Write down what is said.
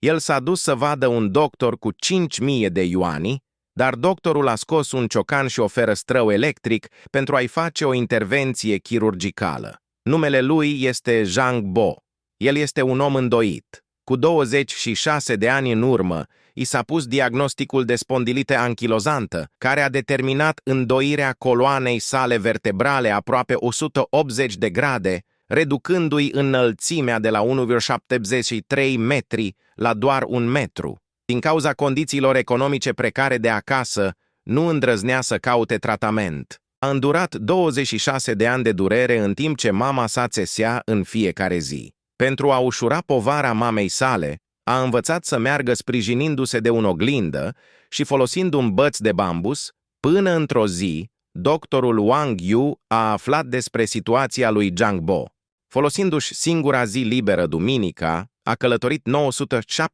El s-a dus să vadă un doctor cu 5.000 de yuani, dar doctorul a scos un ciocan și o ferăstrău electric pentru a-i face o intervenție chirurgicală. Numele lui este Zhang Bo. El este un om îndoit. Cu 26 de ani în urmă, i s-a pus diagnosticul de spondilită anchilozantă, care a determinat îndoirea coloanei sale vertebrale aproape 180 de grade, reducându-i înălțimea de la 1,73 metri la doar 1 metru. Din cauza condițiilor economice precare de acasă, nu îndrăznea să caute tratament. A îndurat 26 de ani de durere în timp ce mama sa țesea în fiecare zi. Pentru a ușura povara mamei sale, a învățat să meargă sprijinindu-se de un oglindă și folosind un băț de bambus, până într-o zi, doctorul Wang Yu a aflat despre situația lui Zhang Bo. Folosindu-și singura zi liberă, duminica, a călătorit 907